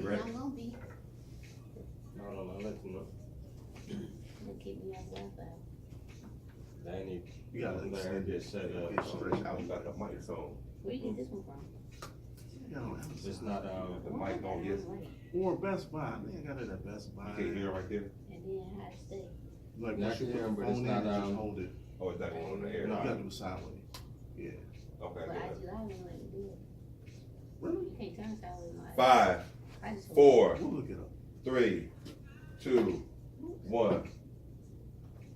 ready? I'm gonna be. No, let them know. Don't keep me off Wi-Fi. They ain't You gotta even extend just set up. Get stretched out. You got the microphone. Where you get this one from? You know, It's not, the mic on yes. Or Best Buy. I think I got it at Best Buy. You can't hear right there? And then how to stay. Like, Yeah, I once you can put hear the 'em, but phone it's in, not, just hold it. Oh, it's not going on the air. You No. gotta do it sideways. Yeah. Okay, But I good. just, I don't let me do it. Really? You can't turn sideways like 5, I just 4, We'll look it up. 3, 2, 1.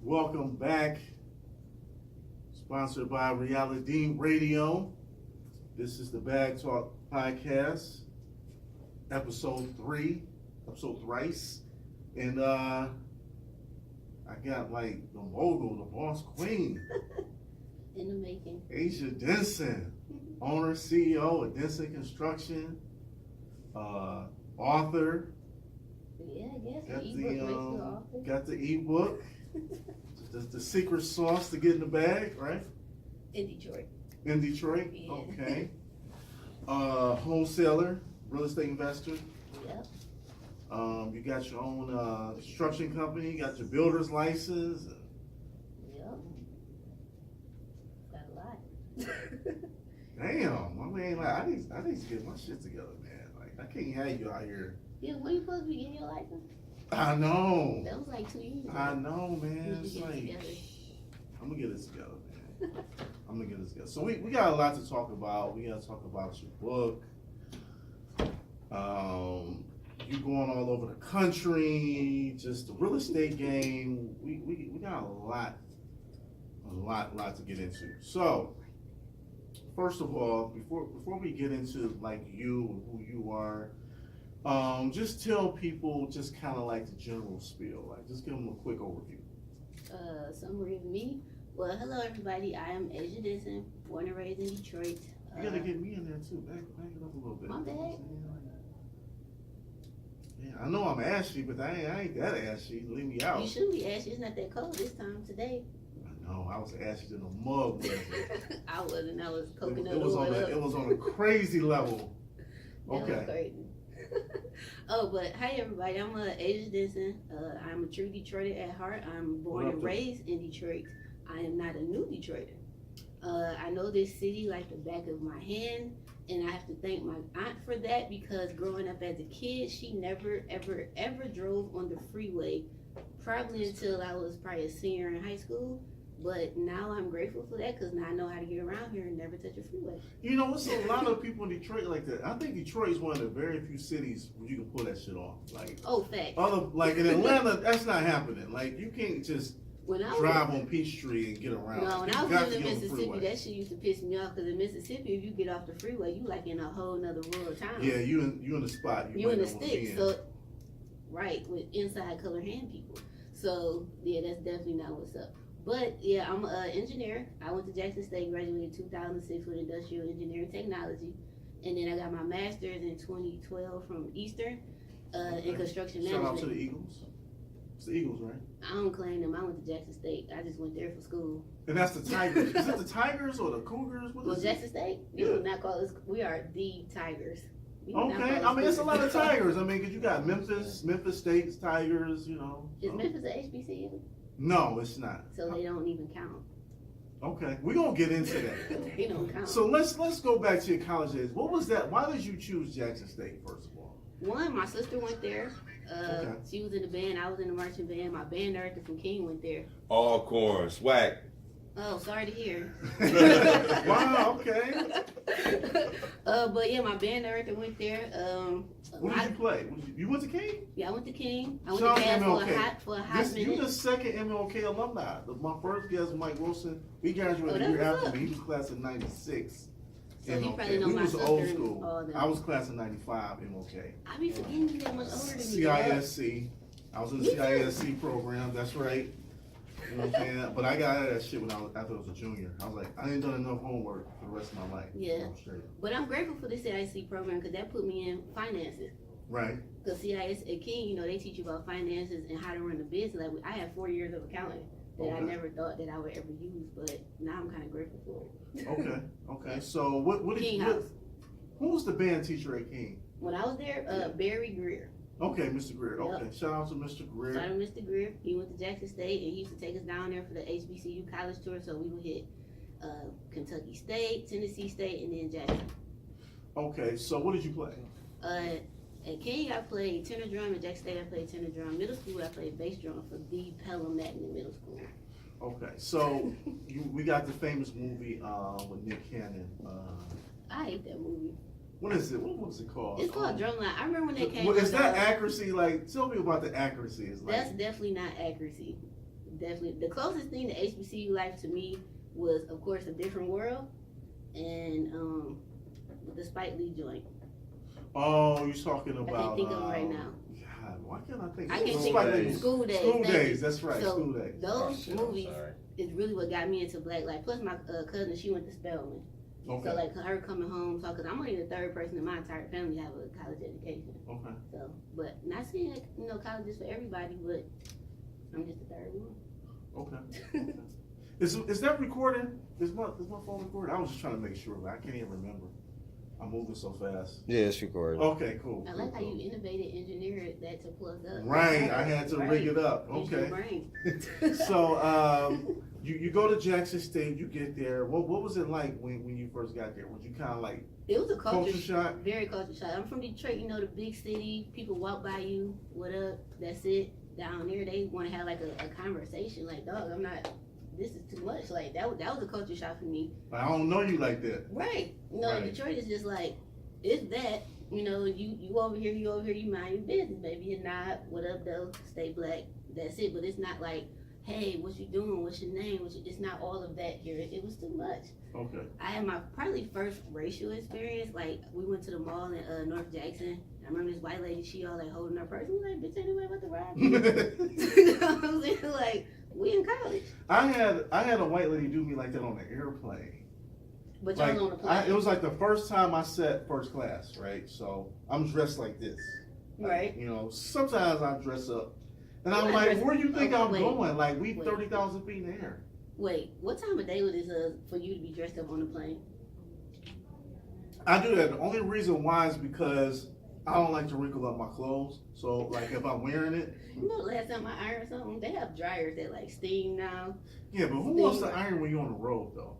Welcome back. Sponsored by Reality Radio. This is the Bag Talk Podcast, episode thrice. And I got like the mogul, the boss queen, in the making. Asia Denson, owner, CEO of Denson Construction, author, Yeah, I guess. got The ebook makes you an author. got the ebook, the secret sauce to get in the bag, right? In Detroit. In Detroit, Yeah. okay. Wholesaler, real estate investor. Yep. You got your own construction company, you got your builder's license. Yep. Got a lot. Damn, I mean, like, I need to get my shit together, man. Like, I can't have you out here. Yeah, when you supposed to be getting your license? I know. That was like 2 years ago. I know, man. We It's should get it like, together. I'm gonna get it together, man. I'm gonna get it together. So we got a lot to talk about. We gotta talk about your book. You going all over the country, just the real estate game. We got a lot to get into. So first of all, before we get into like you and who you are, just tell people just kind of like the general spiel. Like, just give them a quick overview. Summary of me. Well, hello everybody. I am Asia Denson, born and raised in Detroit. You gotta get me in there too. Back it up a little bit. My bad. Yeah, I know I'm ashy, but I ain't that ashy. Leave me out. You shouldn't be ashy. It's not that cold this time today. I know. I was ashy in a mug. I wasn't. I was coconut It was oil up. it was on a crazy level. That was Okay. crazy. Oh, but hi everybody. I'm Asia Denson. I'm a true Detroiter at heart. I'm born What up, and though? raised in Detroit. I am not a new Detroiter. I know this city like the back of my hand, and I have to thank my aunt for that because growing up as a kid, she never, ever drove on the freeway, probably until I was probably a senior in high school. But now I'm grateful for that because now I know how to get around here and never touch a freeway. You know, it's a lot of people in Detroit like that. I think Detroit is one of the very few cities where you can pull that shit off. Like, Oh, fact. like in Atlanta, that's not happening. Like, you can't just When I was drive on Peachtree and get around. No, when You I was got living to in get on the Mississippi, freeway. that shit used to piss me off because in Mississippi, if you get off the freeway, you like in a whole nother world town. Yeah, you in the spot. You might in the not wanna stick, be in. so right with inside color hand people. So yeah, that's definitely not what's up. But yeah, I'm an engineer. I went to Jackson State, graduated in 2006 with industrial engineering technology, and then I got my master's in 2012 from Eastern in construction Shout out management. to the Eagles. It's the Eagles, right? I don't claim them. I went to Jackson State. I just went there for school. And that's the Tigers. Is it the Tigers or the Cougars? What Well, is Jackson State, we Yeah. would not call us. We are the Tigers. We it? would not Okay, call I mean, it's a lot of Cougars. Tigers. I mean, because you got Memphis State's Tigers, you know. Is so. Memphis a HBCU? No, it's not. So they don't even count. Okay, we're going to get into that. They don't count. So let's go back to your college days. What was that? Why did you choose Jackson State, first of all? One, my sister went there. Okay. She was in the band. I was in the marching band. My band director from King went there. All corn, swag. Oh, sorry to hear. Wow, okay. But yeah, my band director went there. What did you play? You went to King? Yeah, I went to King. I went Shout to out band to MLK. for a hot You minute. the second MLK alumni. My first guest, Mike Wilson, he graduated Oh, a year that's after what's me. He was class of 96. So you MLK. probably know We my was sister old and school. all them. I was class of 95 MLK. I be forgetting you that much older than me. CISC. I was in the Me too. CISC program, that's right. You know what I'm saying? But I got out of that shit after I was a junior. I was like, I ain't done enough homework for the rest of my life. Yeah. I'm straight. But I'm grateful for the CIC program because that put me in finances. Right. Because CIS at King, you know, they teach you about finances and how to run a business. Like I had 4 years of accounting that I Okay. never thought that I would ever use, but now I'm kind of grateful for it. Okay. So what did King you? House. Who was the band teacher at King? When I was there, Barry Greer. Okay, Mr. Greer. Yep. Okay, shout out to Mr. Greer. Shout out to Mr. Greer. He went to Jackson State and he used to take us down there for the HBCU college tour. So we would hit Kentucky State, Tennessee State, and then Jackson. Okay, so what did you play? At King, I played tenor drum. At Jackson State, I played tenor drum. Middle school, I played bass drum for the Pelham Magnet Middle School. Okay, so we got the famous movie with Nick Cannon. I hate that movie. What is it? What was it called? It's called Drumline. I remember when they came Well, is out, that accuracy? Like, tell me about the accuracy. It's like, that's definitely not accuracy. Definitely. The closest thing to HBCU life to me was, of course, A Different World and the Spike Lee joint. oh, you're talking about. I can't think of it right now. God, why can't I think? I can't School think of Days. it. School Days. School thank you. Days. That's right. So, School Days. Those Shit, I'm movies sorry. is really what got me into black life. Plus, my cousin, she went to Spelman. Okay. So, like, her coming home, because I'm only the third person in my entire family to have a college education. Okay. So, but not saying that, college is for everybody, but I'm just the third one. Okay. Is that recording? Is my phone recording? I was just trying to make sure, but I can't even remember. I'm moving so fast. Yeah, it's recorded. Okay, cool. I cool, like how cool. you innovated, engineered that to plug up. Right, I had to rig it up. Use your Okay. brain. So, you go to Jackson State, you get there. What was it like when you first got there? Was you kind of like It was a culture shock? very culture shock. I'm from Detroit, the big city. People walk by you, what up? That's it. Down there, they want to have like a conversation. Like, dog, I'm not. This is too much. Like that was a culture shock for me. I don't know you like that. Right. Right. Detroit is just like it's that. You over here, you mind your business, baby. You're not. What up, though? Stay black. That's it. But it's not like, hey, what you doing? What's your name? It's not all of that here. It was too much. Okay. I had my probably first racial experience. Like we went to the mall in North Jackson. I remember this white lady. She all like holding her purse. We like, bitch, anyway, about to rob me. You know what I'm saying? Like we in college. I had a white lady do me like that on the airplane. But y'all Like, was on the plane. it was like the first time I sat first class, right? So I'm dressed like this. Right. Sometimes I dress up. And I'm You're like, not where do you think okay, I'm wait. going? Like, we Wait. 30,000 feet in the air. Wait, what time of day was this for you to be dressed up on the plane? I do that. The only reason why is because I don't like to wrinkle up my clothes. So, like, if I'm wearing it, Last time I ironed something, they have dryers that like steam now. yeah, but who wants to iron when you're on the road, though?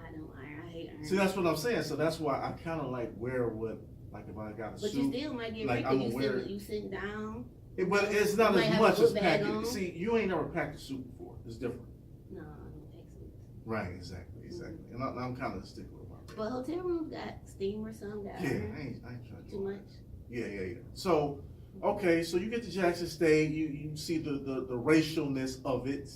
I don't iron. I hate iron. See, that's what I'm saying. So that's why I kind of like wear what, like, if I got a But suit. you still might get like, wrinkled. I'm aware. You sitting down. But it's not You as might much have a as book bag packing. on. See, you ain't never packed a suit before. It's different. No, I don't think so. Right, exactly. And I'm kind of a stickler about that. But hotel rooms got steamer, some got Yeah, iron. I ain't trying to Too do much. that. Yeah. So, okay, so you get to Jackson State, you see the racialness of it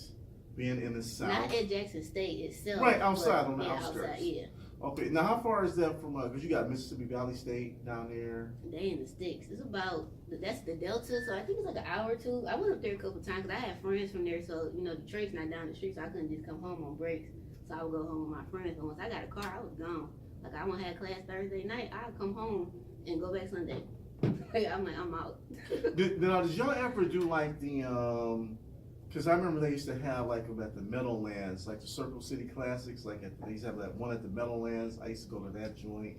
being in the South. Not at Jackson State itself. Right, outside, but, on the yeah, outskirts. Outside, yeah. Okay, now how far is that from, because you got Mississippi Valley State down there. They in the sticks. It's about, that's the Delta, so I think it's like an hour or two. I went up there a couple times because I had friends from there, so, Detroit's not down the street, so I couldn't just come home on breaks. So I would go home with my friends, but once I got a car, I was gone. Like, I won't have class Thursday night, I'd come home and go back Sunday. I'm like, I'm out. Did y'all ever do like the, because I remember they used to have like them at the Meadowlands, like the Circle City Classics, like they used to have that one at the Meadowlands. I used to go to that joint.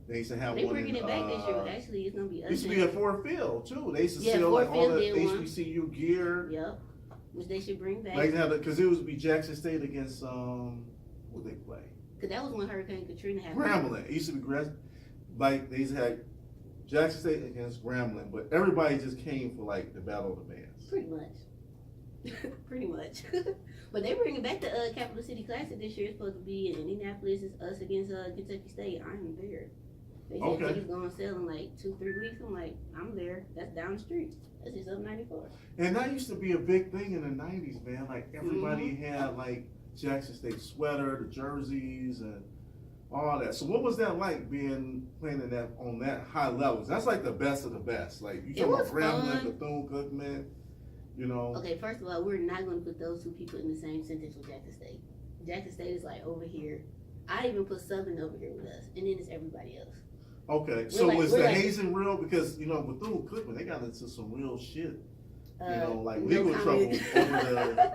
They used to have They one bringing in, it back this year. Actually, it's gonna be us. used to be at Ford Field too. They used to Yeah, sell Ford like all the Field did one. HBCU gear. Yep. Which they should bring back. Like they had because it would be Jackson State against what they play. Cause that was when Hurricane Katrina happened. Grambling. It used to be like they used to have Jackson State against Grambling, but everybody just came for like the Battle of the Bands. Pretty much. Pretty much. But they bringing back the Capital City Classic this year. It's supposed to be in Indianapolis. It's us against Kentucky State. I'm there. They said Okay. tickets going on sale in like 2-3 weeks. I'm like, I'm there. That's down the street. That's just up 94. And that used to be a big thing in the 90s, man. Like everybody had like Jackson State sweater, the jerseys, and all that. So what was that like playing in that on that high levels? That's like the best of the best. Like you It talking about was Grambling, fun. Bethune-Cookman, Okay, first of all, we're not going to put those two people in the same sentence with Jackson State. Jackson State is like over here. I even put Southern over here with us, and then it's everybody else. Okay, so like- was we're the like- hazing real? Because Bethune-Cookman, they got into some real shit. Like no legal trouble comment.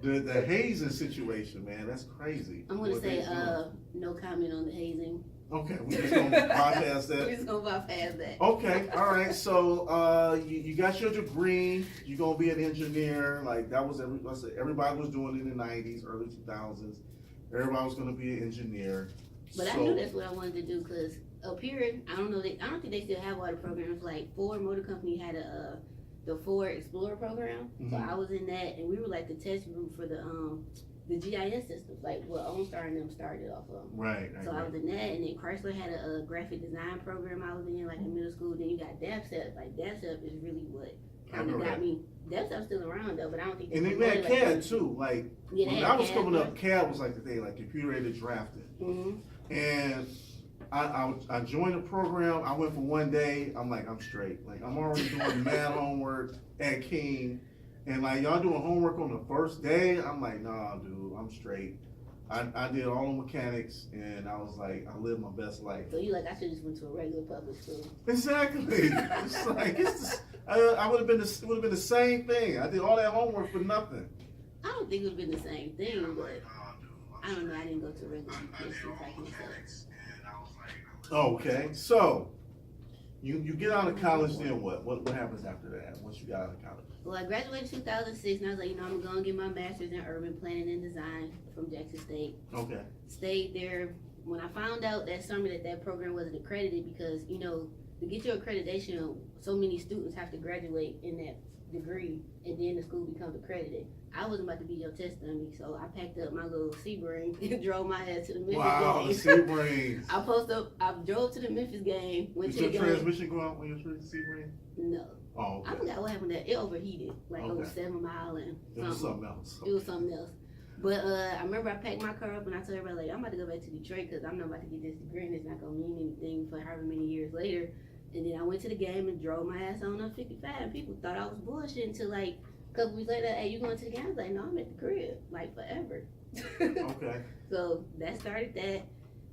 over the hazing situation, man. That's crazy. I'm gonna what say they doing. no comment on the hazing. Okay, we just gonna bypass We're that. just gonna bypass that. Okay, all right. So you got your degree. You're gonna be an engineer. Like that was everybody was doing it in the '90s, early 2000s. Everybody was gonna be an engineer. But I knew that's what I wanted to do because up here, I don't think they still have water programs. Like Ford Motor Company had the Ford Explorer program, so I was in that, and we were like the test group for the GIS systems, like what OnStar and them started off of. Right. So I was in that, and then Chrysler had a graphic design program I was in, like in middle school. Then you got DevSep. Like DevSep is really what kind of got me. DevSep's still around though, but I don't think. And they had CAD too. Like yeah, when I was coming up, CAD was like the thing, like computer aided drafting. Mm-hmm. And I joined the program. I went for one day. I'm like, I'm straight. Like I'm already doing math homework at King, and like y'all doing homework on the first day. I'm like, nah, dude, I'm straight. I did all the mechanics, and I was like, I lived my best life. So you like, I should just went to a regular public school. Exactly. It's like I would have been it would have been the same thing. I did all that homework for nothing. I don't think it would have been the same thing, but I don't know. I didn't go to regular education type of stuff. Okay, so you get out of college, then what? What happens after that? Once you got out of college? Well, I graduated in 2006, and I was like, I'm going to get my master's in urban planning and design from Jackson State. Okay. Stayed there. When I found out that summer that program wasn't accredited, because, to get your accreditation, so many students have to graduate in that degree, and then the school becomes accredited. I wasn't about to be your test dummy, so I packed up my little Sebring and drove my ass to the Memphis game. Wow, the Sebring. I drove to the Memphis game, went Did to the your game. transmission go out when you were the Sebring? No. Oh, okay. I forgot what happened there. It overheated, like over 7 Mile and something. It was something else. It was something else. But I remember I packed my car up and I told everybody, like, I'm about to go back to Detroit because I'm not about to get this degree and it's not going to mean anything for however many years later. And then I went to the game and drove my ass on up 55. And people thought I was bullshit until like a couple weeks later, hey, you going to the game? I was like, no, I'm at the crib, like forever. Okay. So that started that.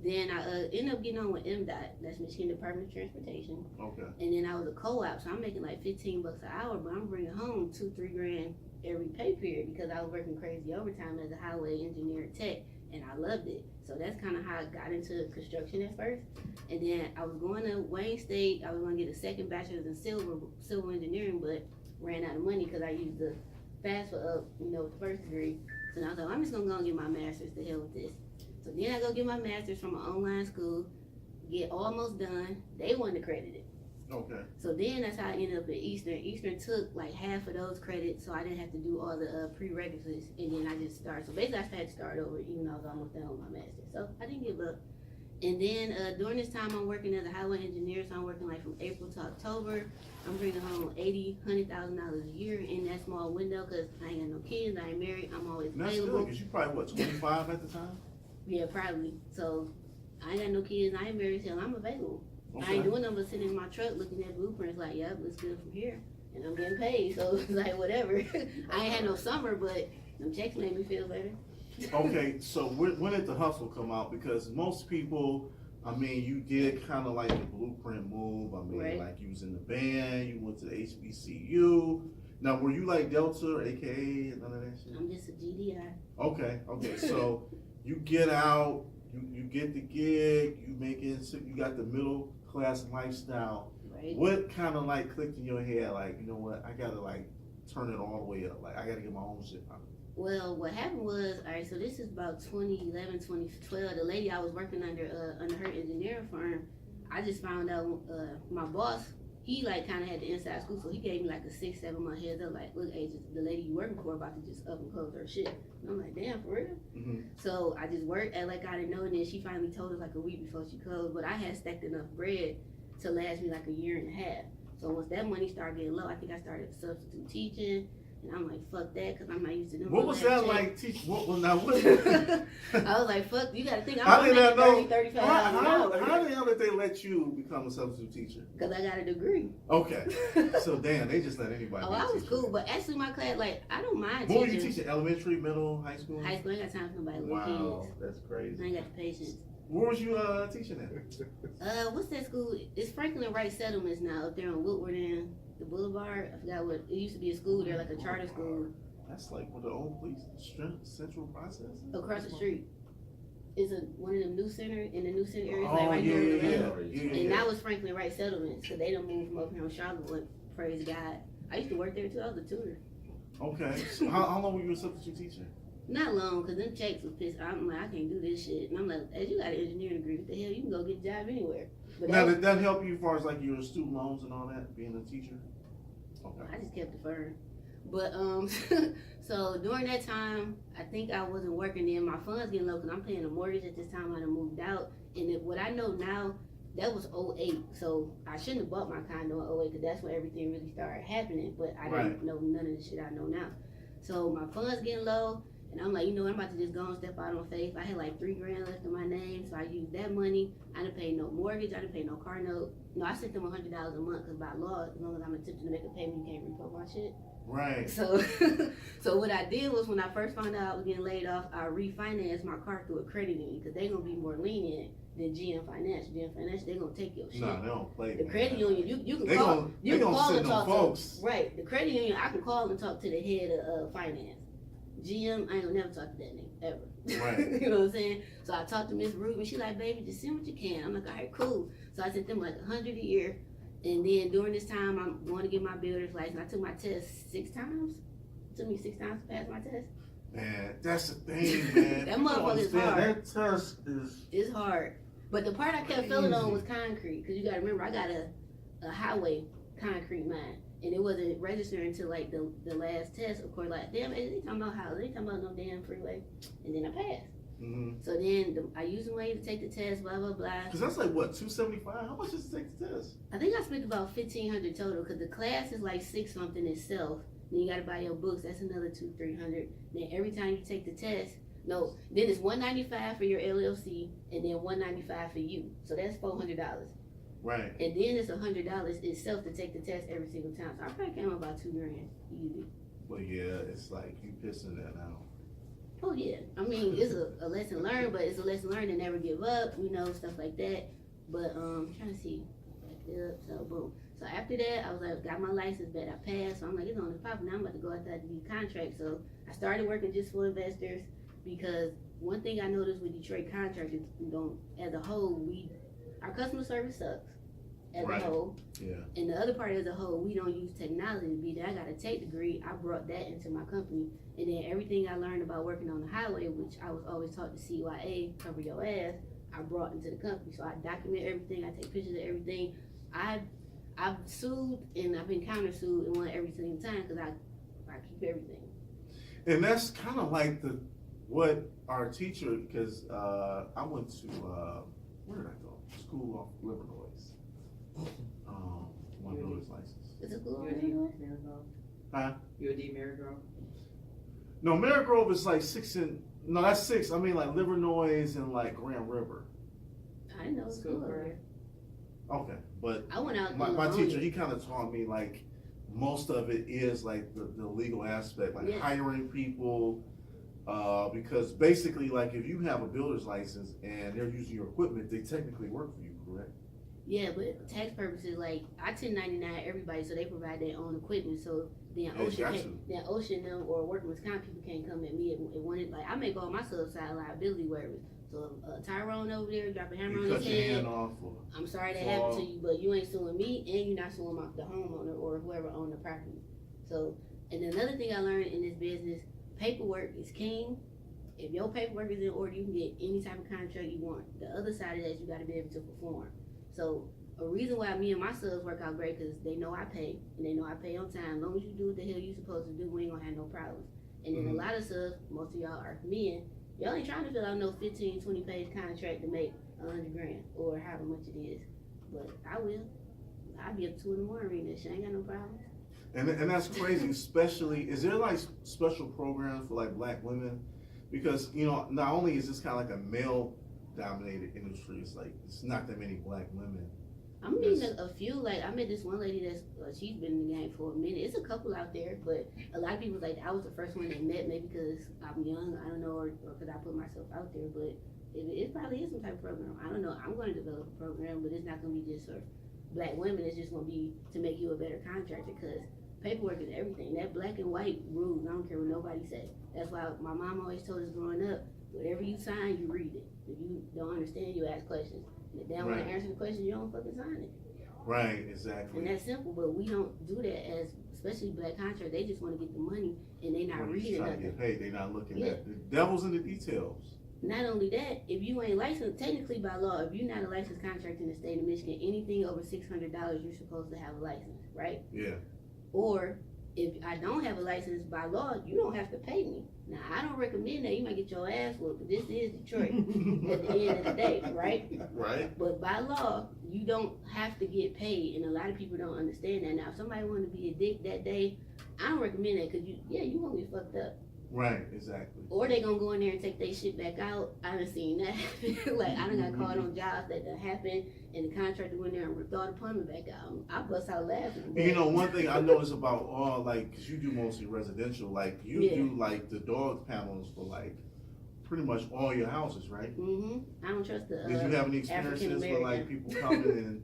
Then I ended up getting on with MDOT, that's Michigan Department of Transportation. Okay. And then I was a co-op, so I'm making like $15 an hour, but I'm bringing home $2-3 grand every pay period because I was working crazy overtime as a highway engineer tech, and I loved it. So that's kind of how I got into construction at first. And then I was going to Wayne State. I was going to get a second bachelor's in civil engineering, but ran out of money because I used the FAFSA up, with the first degree. So now I thought, I'm just going to go and get my master's, to hell with this. So then I go get my master's from an online school, get almost done. They wasn't accredited. Okay. So then that's how I ended up at Eastern. Eastern took like half of those credits, so I didn't have to do all the prerequisites, and then I just started. So basically I had to start over even though I was almost done with my master's. So I didn't give up. And then during this time I'm working as a highway engineer, so I'm working like from April to October. I'm bringing home $100,000 a year in that small window because I ain't got no kids, I ain't married, I'm always That's available. good, because you probably, 25 at the time? Yeah, probably. So I ain't got no kids, I ain't married, so I'm available. Okay. I ain't doing nothing but sitting in my truck looking at blueprints like, yep, looks good from here. And I'm getting paid, so it's like, whatever. I ain't had no summer, but them checks made me feel better. Okay, so when did the hustle come out? Because most people, you did kind of like the blueprint move. Right. Like you was in the band, you went to the HBCU. Now, were you like Delta, AKA, none of that shit? I'm just a GDI. Okay, so you get out, you get the gig, you got the middle class lifestyle. Right. What kind of like clicked in your head? Like, you know what? I gotta like turn it all the way up. Like, I gotta get my own shit out. Well, what happened was, all right, so this is about 2011, 2012. The lady I was working under her engineering firm, I just found out my boss, he like kind of had the inside scoop, so he gave me like a 6-7 month heads up, like, look, Asia, the lady you working for about to just up and close her shit. And I'm like, damn, for real? Mm-hmm. So I just worked at like I didn't know, and then she finally told us like a week before she closed, but I had stacked enough bread to last me like a year and a half. So once that money started getting low, I think I started substitute teaching. And I'm like, fuck that, because I'm not used to doing What was that like? What I was like, fuck, you got to think, how I'm did I know? $35 an hour. How the hell did they let you become a substitute teacher? Because I got a degree. Okay. So, damn, they just let anybody Oh, be a I was teacher. cool, but actually my class, like, I don't mind What were teaching. you teaching? Elementary, middle, high school? High school, I ain't got time for nobody little Wow, kids. that's I crazy. ain't got the patience. Where was you teaching at? What's that school? It's Franklin Wright Settlements now, up there on Woodward and the Boulevard. I forgot what, it used to be a school there, like a charter school. That's like where the old police central process is? Across the street. is one of them new center in the new center areas, Oh, like right yeah, there on the yeah, left. yeah, And yeah. that was Franklin Wright Settlements, so they done moved from up here on Charlotte. Praise God. I used to work there too. I was a tutor. Okay. So how long were you a substitute teacher? Not long, cause them checks was pissed. I'm like, I can't do this shit. And I'm like, as you got an engineering degree, what the hell? You can go get a job anywhere. But Now, did that help you as far as like your student loans and all that, being a teacher? Okay. I just kept deferring. But so during that time, I think I wasn't working then. My funds getting low because I'm paying a mortgage at this time. I done moved out, and what I know now, that was 08. So I shouldn't have bought my condo in 08 because that's when everything really started happening. But I didn't know none of the shit I know now. So my funds getting low, and I'm like, you know what, I'm about to just go and step out on faith. I had like $3 grand left in my name, so I used that money. I didn't pay no mortgage. I didn't pay no car note. No, I sent them $100 a month because by law, as long as I'm attempting to make a payment, you can't repo my shit. Right. So, so what I did was when I first found out I was getting laid off, I refinanced my car through a credit union because they're gonna be more lenient than GM Finance. GM Finance, they're gonna take your shit. No, they don't play. The man. credit union, you can They call, gonna, you they can gonna call send and them talk folks. to. Right, the credit union, I can call and talk to the head of finance. GM, I ain't gonna never talk to that nigga ever. Right. You know what I'm saying? So I talked to Miss Ruby. She like, baby, just send what you can. I'm like, all right, cool. So I sent them like $100 a year. And then during this time, I'm going to get my builder's license. I took my test 6 times. It took me 6 times to pass my test. Man, that's the thing, man. That You don't motherfucker is understand. hard. That test is. It's hard. But the part I kept filling on was concrete. Because you got to remember, I got a highway concrete mine. And it wasn't registered until like the last test. Of course, like, damn, they talking about houses. They talking about no damn freeway. And then I passed. Mm-hmm. So then I used the money to take the test, blah, blah, blah. Cause that's like what, $275? How much does it take the test? I think I spent about $1,500 total because the class is like $6 something itself. Then you gotta buy your books. That's another $200-300. Then every time you take the test, then it's $195 for your LLC and then $195 for you. So that's $400. Right. And then it's $100 itself to take the test every single time. So I probably came up about $2 grand easy. But yeah, it's like you pissing that out. Oh yeah, I mean it's a lesson learned, but it's a lesson learned to never give up, stuff like that. But trying to see, back up, so boom. So after that, I was like, got my license back, I passed. So I'm like, it's on the pop, now I'm about to go out there to do contracts. So I started working just for investors because one thing I noticed with Detroit contractors, as a whole, our customer service sucks. As Right. a whole. Yeah. And the other part as a whole, we don't use technology to be there. I got a tech degree. I brought that into my company. And then everything I learned about working on the highway, which I was always taught to CYA, cover your ass, I brought into the company. So I document everything. I take pictures of everything. I've sued and I've been countersued and won every single time because I keep everything. And that's kind of like what our teacher, because I went to, where did I go? School off Illinois. My builder's license. Is it cool? You a D Marigrove? Huh? You a D Marigrove? No, Marigrove is like 6 no, that's 6. I mean like Livernois and like Grand River. I didn't know it was cool over there. Okay, but I went out my teacher, he kind of taught me like most of it is like the legal aspect, like hiring people, because basically like if you have a builder's license and they're using your equipment, they technically work for you, correct? Yeah, but tax purposes, like I 1099 everybody, so they provide their own equipment. So then Ocean them or workman's comp people can't come at me and want it. Like I make all my side liability waivers. So Tyrone over there drop a hammer on his head. I'm sorry that happened to you, but you ain't suing me and you're not suing the homeowner or whoever owned the property. So, and another thing I learned in this business, paperwork is king. If your paperwork is in order, you can get any type of contract you want. The other side of that, you got to be able to perform. So a reason why me and my subs work out great because they know I pay and they know I pay on time. As long as you do what the hell you supposed to do, we ain't gonna have no problems. And then a lot of subs, most of y'all are men. Y'all ain't trying to fill out no 15, 20 page contract to make $100 grand or however much it is. But I will. I'll be up 2 in the morning reading that shit. I ain't got no problem. And that's crazy, especially, is there like special programs for like black women? Because, not only is this kind of like a male dominated industry, it's like, it's not that many black women. I'm meeting a few, like I met this one lady that's, she's been in the game for a minute. It's a couple out there, but a lot of people like, I was the first one they met, maybe because I'm young, I don't know, or because I put myself out there, but it probably is some type of program. I don't know, I'm going to develop a program, but it's not going to be just for black women, it's just going to be to make you a better contractor, because paperwork is everything. That black and white rules, I don't care what nobody say. That's why my mom always told us growing up, Whatever you sign, you read it. If you don't understand, you ask questions. And if they don't want Right. to answer the question, you don't fucking sign it. Right, And exactly. that's simple, but we don't do that as, especially black contractors. They just want to get the money and they not When he's reading trying to nothing. get paid, they not looking Yeah. at the devil's in the details. Not only that, if you ain't licensed, technically by law, if you're not a licensed contractor in the state of Michigan, anything over $600, you're supposed to have a license, right? Yeah. Or if I don't have a license by law, you don't have to pay me. Now, I don't recommend that. You might get your ass whooped, but this is Detroit at the end of the day, right? Right. But by law, you don't have to get paid, and a lot of people don't understand that. Now, if somebody want to be a dick that day, I don't recommend that because you won't get fucked up. Right, exactly. Or they gonna go in there and take their shit back out. I done seen that happen. Like, I done got caught on jobs that done happened, and the contractor went there and ripped all the plumbing back out. I bust out laughing. And you know, one thing I noticed about all, like, because you do mostly residential, like, you Yeah. do, like, the dog panels for, like, pretty much all your houses, right? I don't trust the Did you have any experiences with, like, African-American. people coming and,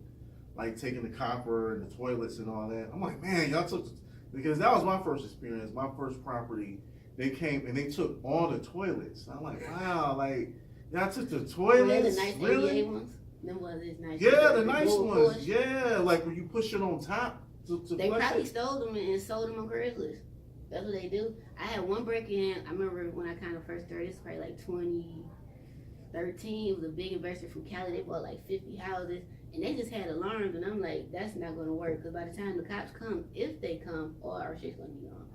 like, taking the copper and the toilets and all that? I'm like, man, y'all took, because that was my first experience, my first property. They came and they took all the toilets. I'm like, wow, like, y'all took the Oh, they're the toilets? nice Really? 88 ones? Them ones is nice. Yeah, the nice Gold ones. push. Yeah, like when you push it on top to They flush probably it. stole them and sold them on Craigslist. That's what they do. I had one break in. I remember when I kind of first started. It's probably like 2013. It was a big investor from Cali. They bought like 50 houses, and they just had alarms. And I'm like, that's not gonna work because by the time the cops come, if they come, all our shit's gonna be gone.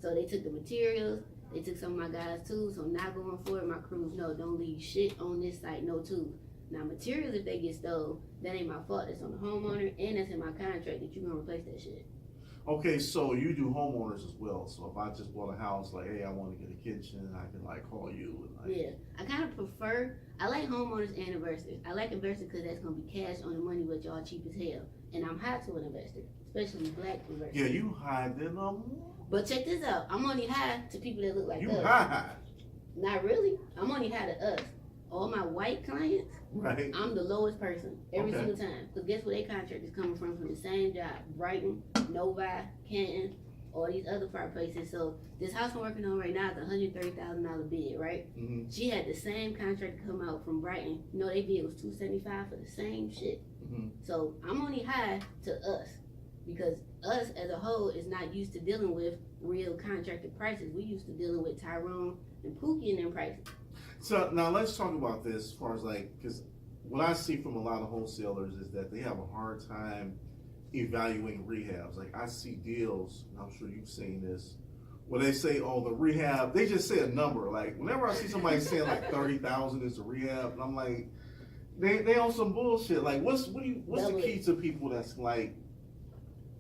So they took the materials. They took some of my guys too. So not going forward, my crews no, don't leave shit on this site. No tools. Now materials, if they get stole, that ain't my fault. That's on the homeowner, and that's in my contract that you gonna replace that shit. Okay, so you do homeowners as well. So if I just bought a house, like, hey, I want to get a kitchen, I can like call you and like. Yeah, I kind of prefer. I like homeowners and investors. I like investors because that's gonna be cash on the money, but y'all cheap as hell. And I'm high to an investor, especially black investors. Yeah, you hide them. But check this out. I'm only high to people that look like You us. hide, Not really. I'm only high to us. All my white clients, right? I'm the lowest person every Okay. single time. Because guess where their contract is coming from the same job. Brighton, Novi, Canton, all these other fireplaces. So this house I'm working on right now is a $130,000 bid, right? Mm-hmm. She had the same contract come out from Brighton. You know, they bid was $275 for the same shit. Mm-hmm. So I'm only high to us because us as a whole is not used to dealing with real contractor prices. We used to dealing with Tyrone and Pookie and them prices. So now let's talk about this as far as like, because what I see from a lot of wholesalers is that they have a hard time evaluating rehabs. Like I see deals, and I'm sure you've seen this, where they say, "Oh, the rehab." They just say a number. Like whenever I see somebody saying like 30,000 is a rehab, and I'm like, they on some bullshit. Like what's the key to people that's like,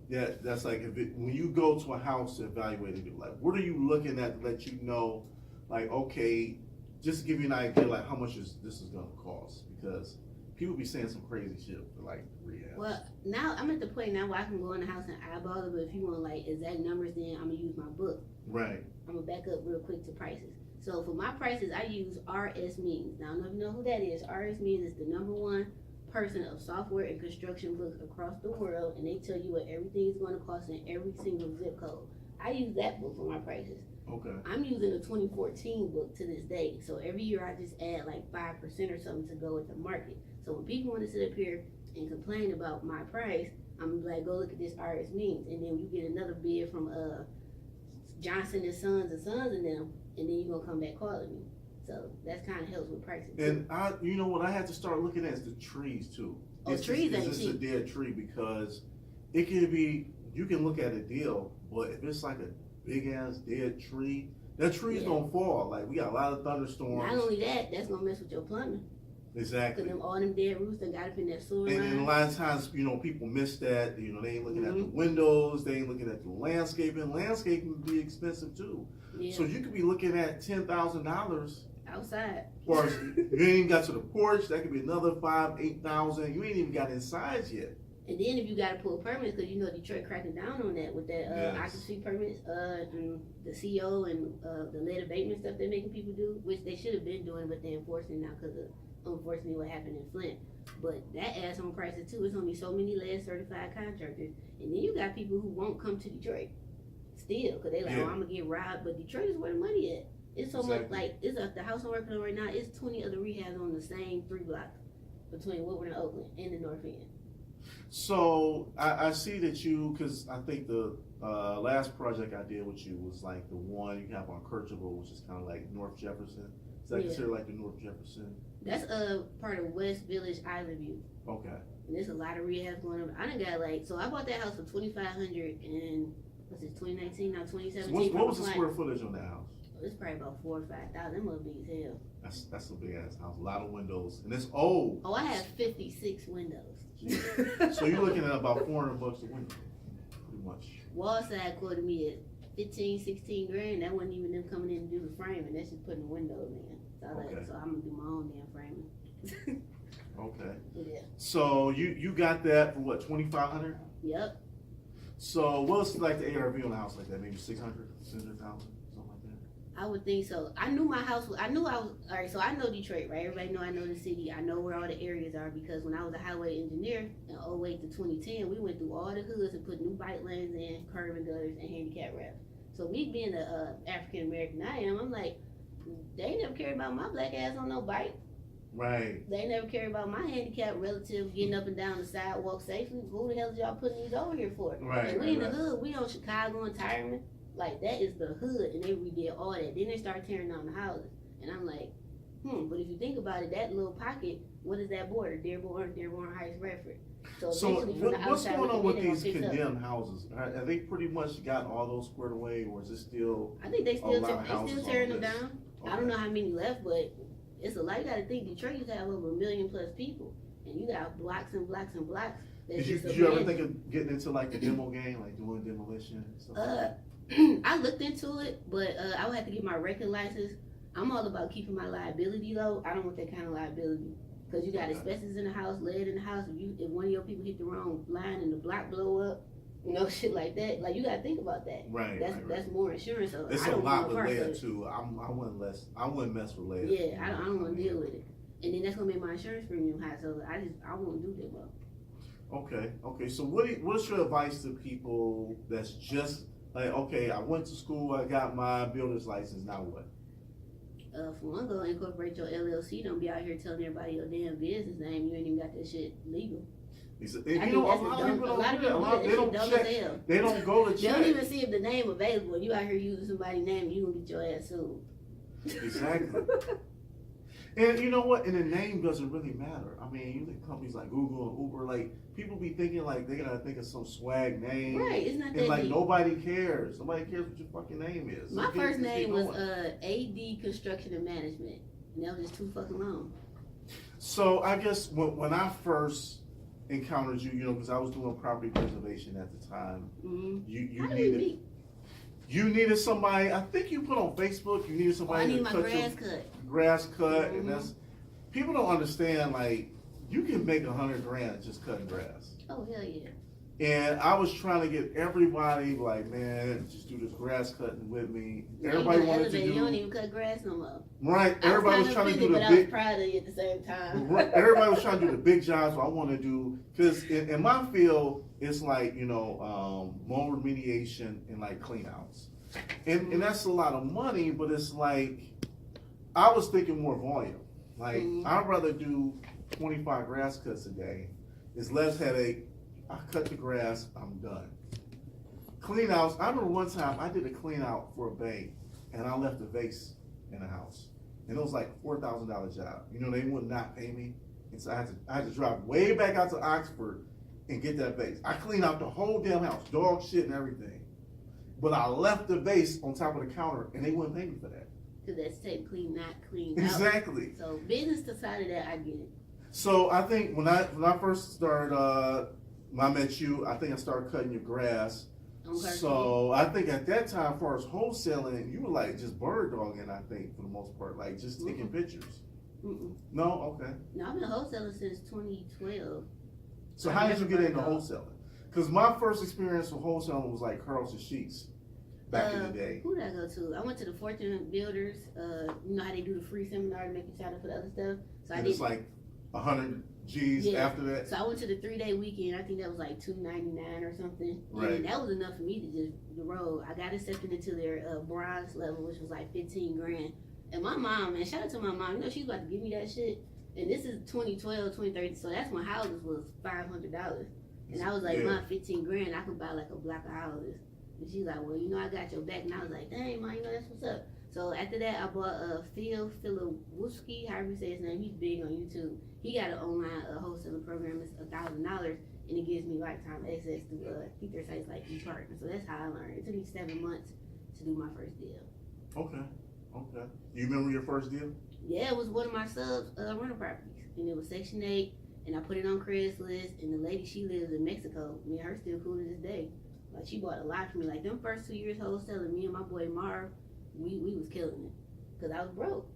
yeah, that's like when you go to a house to evaluate it, like what are you looking at to let you know, like okay. Just to give you an idea, like how much this is gonna cost, because people be saying some crazy shit for like rehab. Well, now I'm at the point now where I can go in the house and eyeball it, but if you want like exact numbers, then I'm gonna use my book. Right. I'm gonna back up real quick to prices. So for my prices, I use RS Means. Now I don't know if you know who that is. RS Means is the #1 person of software and construction books across the world, and they tell you what everything is gonna cost in every single zip code. I use that book for my prices. Okay. I'm using a 2014 book to this day. So every year I just add like 5% or something to go with the market. So when people want to sit up here and complain about my price, I'm like, go look at this RS Means. And then you get another bid from Johnson and Sons and them, and then you're going to come back calling me. So that's kind of helps with pricing too. And you know what I had to start looking at is the trees too. Oh, trees ain't Is this a cheap. dead tree? Because it can be, you can look at a deal, but if it's like a big ass dead tree, that tree's gonna fall. Like we got a lot of thunderstorms. Not only that, that's going to mess with your plumbing. Exactly. Because all them dead roots done got up in that sewer And line. a lot of times, you know, people miss that. You know, they ain't looking at the Mm-hmm. windows. They ain't looking at the landscaping. Landscaping can be expensive too. Yeah. So you could be looking at $10,000. Outside. Or you ain't even got to the porch. That could be another $5,000-8,000. You ain't even got inside yet. And then if you got to pull permits, because you know Detroit cracking down on that with that Yes. occupancy permits, and the CO and the lead abatement stuff they're making people do, which they should have been doing, but they're enforcing now because of unfortunately what happened in Flint. But that adds on prices too. It's only so many lead certified contractors, and then you got people who won't come to Detroit still because they like, Yeah. oh, I'm gonna get robbed. But Detroit is where the money at. It's so much, Exactly. like, it's the house I'm working on right now, it's 20 other rehabs on the same 3 blocks between Woodward and Oakland and the North End. So I see that you, because I think the last project I did with you was like the one you have on Kirchable, which is kind of like North Jefferson. Is that Yeah. considered like the North Jefferson? That's part of West Village Island View. Okay. And there's a lot of rehabs going on. I done got like, so I bought that house for $2,500 in, what's it, 2019, now So 2017. what was the square footage on that house? It's probably about 4,000 or 5,000. That must be as hell. That's a big ass house, a lot of windows, and it's old. Oh, I have 56 windows. So you're looking at about $400 a window, pretty much. Wallside quoted me at 15, 16 grand. That wasn't even them coming in to do the framing. That's just putting the windows in. So I was Okay. like, so I'm gonna do my own damn framing. Okay. Yeah. So you got that for what, 2,500? Yep. So what's like the ARV on a house like that? Maybe 600, 600,000, something like that. I would think so. I knew my house was, alright, so I know Detroit, right? Everybody know I know the city. I know where all the areas are because when I was a highway engineer in 08 to 2010, we went through all the hoods and put new bike lanes in, curb and gutters, and handicap ramps. So me being the African American I am, I'm like, they ain't never cared about my black ass on no bike. Right. They never care about my handicapped relative getting up and down the sidewalk safely. Who the hell is y'all putting these over here for? Right, And we in right, the hood, we on Chicago and Tyreman. Like, that is the hood, and they redid all that. Then they start tearing down the houses. And I'm like, but if you think about it, that little pocket, what is that border? Dearborn Heights, Redford. So eventually from the what's outside going on looking with in, these they gonna fix up. condemned houses? Are they pretty much got all those squared away, or is it still? I think they a still, lot of houses tearing on them this? down. I don't know how many left, but it's a lot. You gotta think, Detroit used to have over 1 million plus people. And you got blocks and blocks and blocks. Did you ever think of getting into like the demo game, like doing demolition and stuff? I looked into it, but I would have to get my record license. I'm all about keeping my liability low. I don't want that kind of liability. Because you got asbestos in the house, lead in the house. If one of your people hit the wrong line and the block blow up, shit like that. Like, you got to think about that. Right. That's more insurance. So It's I a don't lot want with no part of lead it. too. I wouldn't mess with lead. Yeah, I don't want to deal with it. And then that's gonna make my insurance premium high. So I won't do that well. Okay. So what's your advice to people that's just like, okay, I went to school, I got my builder's license, now what? For one, go incorporate your LLC. Don't be out here telling everybody your damn business name. You ain't even got that shit legal. You I think that's a lot of people don't do that. they don't That shit dumb check. as hell. They don't go to They check. don't even see if the name available. You out here using somebody's name, you gonna get your ass sued. Exactly. And you know what? And the name doesn't really matter. I mean, you think companies like Google and Uber, like people be thinking like they gotta think of some swag name. Right, it's not And that like deep. nobody cares. Nobody cares what your fucking name is. My Just get- first just get name was going. AD Construction and Management. And that was just too fucking long. So I guess when I first encountered you, because I was doing property preservation at the time, Mm-hmm. you How did we needed meet? somebody. I think you put on Facebook. You needed Oh, somebody I need to my cut grass your cut. grass cut, Mhm. and that's people don't understand. Like you can make $100,000 just cutting grass. Oh, hell yeah. And I was trying to get everybody like, man, just do this grass cutting with me. Now Everybody you wanted to elevator, you don't do even cut grass no more. right. I Everybody was kinda trying to feel do it, the but I was big. proud of you at the same time. Right, everybody was trying to do the big jobs. So I want to do because in my field, it's like loan remediation and like clean outs, and that's a lot of money. But it's like I was thinking more volume. Like I'd rather do 25 grass cuts a day. It's less headache. I cut the grass. I'm done. Clean outs. I remember one time I did a clean out for a bank, and I left a vase in the house. And it was like $4,000 job. They would not pay me. And so I had to drive way back out to Oxford and get that vase. I cleaned out the whole damn house, dog shit and everything. But I left the vase on top of the counter and they wouldn't pay me for that. Because that's technically not cleaned out. Exactly. So business side of that, I get it. So I think when I first started, when I met you, I think I started cutting your grass. Okay. So I think at that time, as far as wholesaling, you were like just bird dogging, I think, for the most part, like just taking pictures. Mm-mm. No? Okay. No, I've been wholesaling since 2012. So I how did you never get into burned off. wholesaling? Because my first experience with wholesaling was like Carlson Sheets back in the day. Who did I go to? I went to the Fortune Builders. You know how they do the free seminar to make you sign up for the other stuff? So I And did. it's like $100 G's Yeah. after that? So I went to the 3-day weekend. I think that was like $299 or something. Right. And that was enough for me to just roll. I got accepted into their bronze level, which was like 15 grand. And my mom, man, shout out to my mom. You know, she's about to give me that shit. And this is 2012, 2013. So that's when houses was $500. And I was like, Yeah. my 15 grand, I could buy like a block of houses. And she's like, well, you know, I got your back. And I was like, dang, man, you know, that's what's up. So after that, I bought Phil Filowski, however you say his name. He's big on YouTube. He got an online wholesaling program. It's $1,000, and it gives me lifetime access to ether sites like ePartner. So that's how I learned. It took me 7 months to do my first deal. Okay. You remember your first deal? Yeah, it was one of my subs rental properties, and it was Section 8, and I put it on Craigslist. And the lady, she lives in Mexico. Me and her still cool to this day. Like, she bought a lot from me. Like, them first 2 years wholesaling, me and my boy Marv, we was killing it, cause I was broke.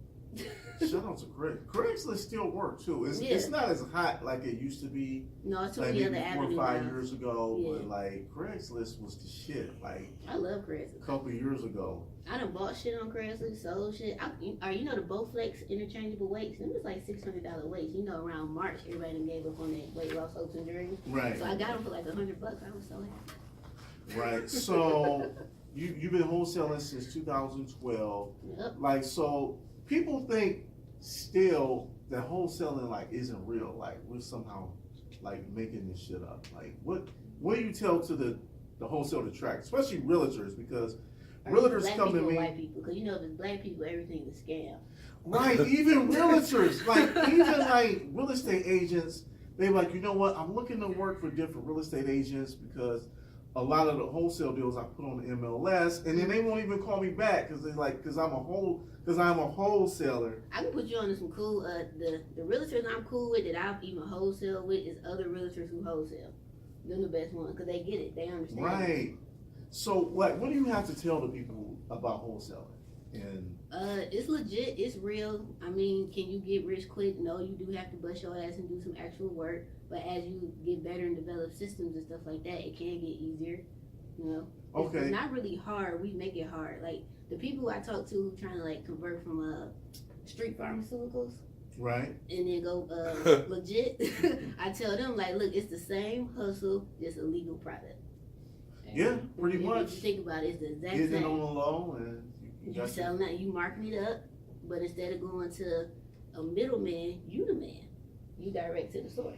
Shout out to Craigslist. Craigslist still work too. It's not as hot like it used to be. No, it's too Like many maybe other 4 or avenues 5 now. years ago, Yeah. but like Craigslist was the shit. Like I love Craigslist. a couple of years ago. I done bought shit on Craigslist, sold shit. You know the Bowflex interchangeable weights? Them was like $600 weights. You know, around March, everybody done gave up on that weight loss hopes and dreams. Right. So I got them for like $100. I was so happy. Right. So you've been wholesaling since 2012. Yep. Like, so people think still that wholesaling like isn't real. Like we're somehow like making this shit up. Like what do you tell to the wholesale track, especially realtors, because realtors Black come to people or me. white people, because you know if it's black people, everything is a scam. Right, even realtors, even like real estate agents, they like, you know what, I'm looking to work for different real estate agents because a lot of the wholesale deals I put on the MLS, and then they won't even call me back because they like, because I'm a wholesaler. I can put you on to some cool, the realtors I'm cool with that I've even wholesale with is other realtors who wholesale. They're the best ones because they get it, they understand. Right. So what do you have to tell the people about wholesaling? And It's legit, it's real. I mean, can you get rich quick? No, you do have to bust your ass and do some actual work. But as you get better and develop systems and stuff like that, it can get easier. You know? Okay. It's not really hard. We make it hard. Like the people I talk to who trying to like convert from street pharmaceuticals right. and then go legit, I tell them like, look, it's the same hustle, just a legal product. Yeah, pretty If much. you think about it, it's the exact Getting it same. on the low and you You got selling that, you marking it up, but instead of going to a middleman, you the man. You direct to the source.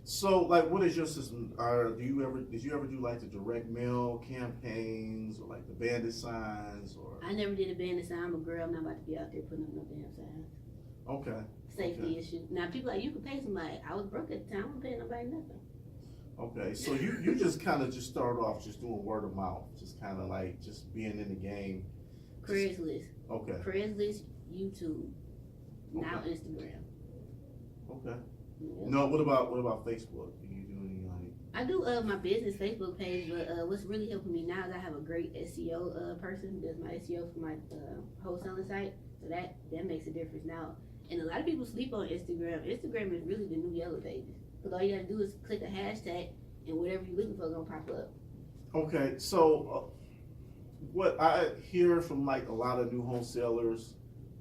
So, like, what is your system? Did you ever do like the direct mail campaigns or like the bandit signs or? I never did a bandit sign. I'm a girl. I'm not about to be out there putting up no damn signs. Okay. Safety issue. Now people like you could pay somebody. I was broke at the time. I wasn't paying nobody nothing. Okay. So you just kind of just started off just doing word of mouth, just kind of like just being in the game. Craigslist. Okay. Craigslist, YouTube, now Okay. Instagram. Okay. Yeah. No. What about Facebook? Do you do any like? I do my business Facebook page, but what's really helping me now is I have a great SEO person who does my SEO for my wholesaling site. So that makes a difference now. And a lot of people sleep on Instagram. Instagram is really the new Yellow Pages. Because all you gotta do is click a hashtag and whatever you're looking for gonna pop up. Okay. So what I hear from like a lot of new wholesalers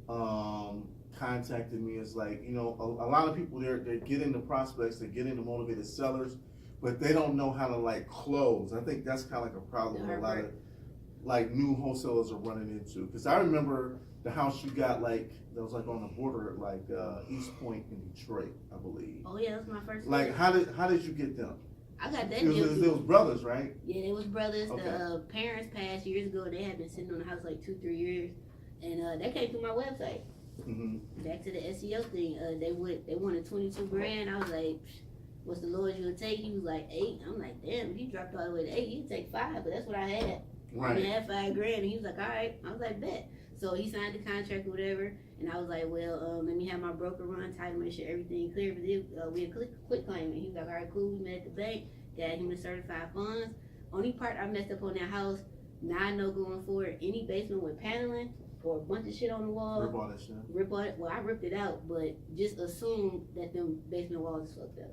contacted me is like, you know, a lot of people they're getting the prospects, they're getting the motivated sellers, but they don't know how to like close. I think that's kind of like a problem a lot of like new wholesalers are running into. Because I remember the house you got like that was like on the border like East Point in Detroit, I believe. Oh yeah, that's my first Like one. how did you get them? I got that It deal was, too. it was brothers, right? Yeah, they was brothers. Okay. The parents passed years ago. They had been sitting on the house like 2-3 years. And that came through my website. Mm-hmm. Back to the SEO thing, they wanted 22 grand. I was like, what's the lowest you would take? He was like 8. I'm like, damn, if you dropped all the way to 8, you'd take 5, but that's what I had. I only had 5 grand, and he was like, all right. I was like, bet. So he signed the contract or whatever, and I was like, well, let me have my broker run title, make sure everything clear. But we had quit claiming. He was like, all right, cool. We met at the bank, got him the certified funds. Only part I messed up on that house, now I know going forward, any basement with paneling or a bunch of shit on the wall. Rip all that shit. Rip all it. Well, I ripped it out, but just assume that them basement walls is fucked up.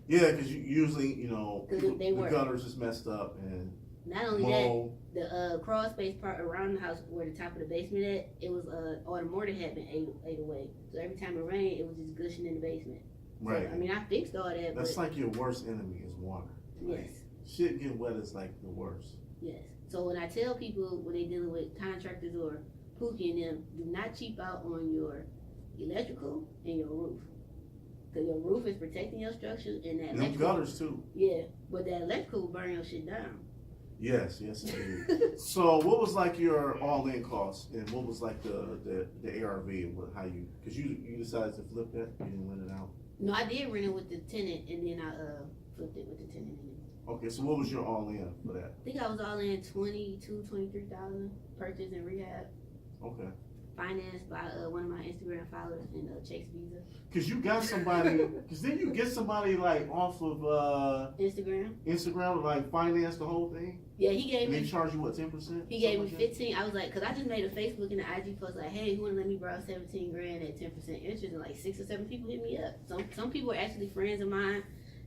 Yeah, because usually, you know, 'Cause people, they the were. gutters is messed up and Not only mold. that, the crawl space part around the house where the top of the basement at, it was all the mortar had been ate away. So every time it rained, it was just gushing in the basement. Right. So, I mean, I fixed all that. That's but like your worst enemy is water. yes, Shit getting wet is like the worst. yes. So when I tell people when they dealing with contractors or Pookie and them, do not cheap out on your electrical and your roof. Cause your roof is protecting your structure and that Them electrical, gutters too. yeah, but that electrical will burn your shit down. Yes, indeed. So what was like your all-in cost, and what was like the ARV, and how you, because you decided to flip that, you didn't rent it out. No, I did rent it with the tenant and then I flipped it with the tenant in it. Okay, so what was your all-in for that? I think I was all in 23,000 purchase and rehab, Okay, financed by one of my Instagram followers and Chase Visa. because you got somebody, because then you get somebody like off of Instagram. Instagram to like finance the whole thing, Yeah, he gave and they me. charge you what, 10%? He gave me Something like that? 15. I was like, cause I just made a Facebook and an IG post like, hey, who wanna let me borrow 17 grand at 10% interest? And like 6 or 7 people hit me up. Some people are actually friends of mine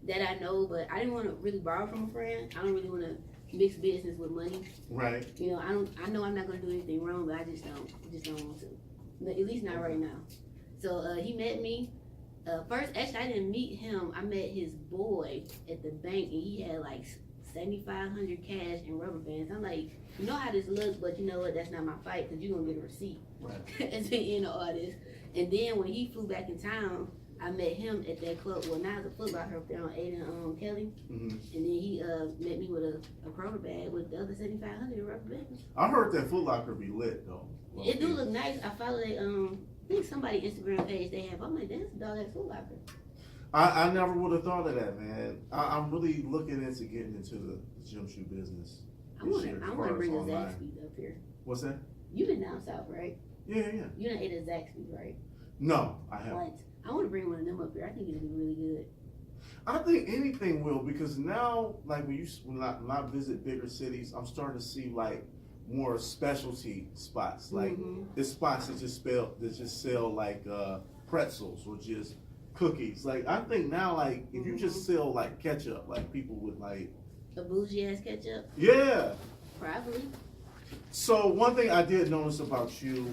that I know, but I didn't want to really borrow from a friend. I don't really want to mix business with money. Right. You know, I know I'm not gonna do anything wrong, but I just don't want to. At least not right now. So he met me. First, actually, I didn't meet him. I met his boy at the bank, and he had like 7,500 cash and rubber bands. I'm like, you know how this looks, but you know what? That's not my fight, because you're gonna get a receipt Right. at the end of all this. And then when he flew back in town, I met him at that club. Well, now it's a Foot Locker up there on 8 and Kelly. Hmm. And then he met me with a Kroger bag with the other 7,500 in rubber bands. I heard that Foot Locker be lit though. It do look nice. I follow they I think somebody Instagram page they have. I'm like, that's a dog at Foot Locker. I never would have thought of that, man. I'm really looking into getting into the gym shoe business. I this wanna year, as I far wanna as bring a online. Zaxby's up here. What's that? You been down south, right? Yeah. You done ate a Zaxby's, right? No, I haven't. Once. I wanna bring one of them up here. I think it'll be really good. I think anything will, because now, like when I visit bigger cities, I'm starting to see like more specialty spots. Like Mhm. there's spots that just sell like pretzels or just cookies. Like I think now, like if you just sell like ketchup, like people would like, A bougie ass ketchup, yeah. probably. So one thing I did notice about you,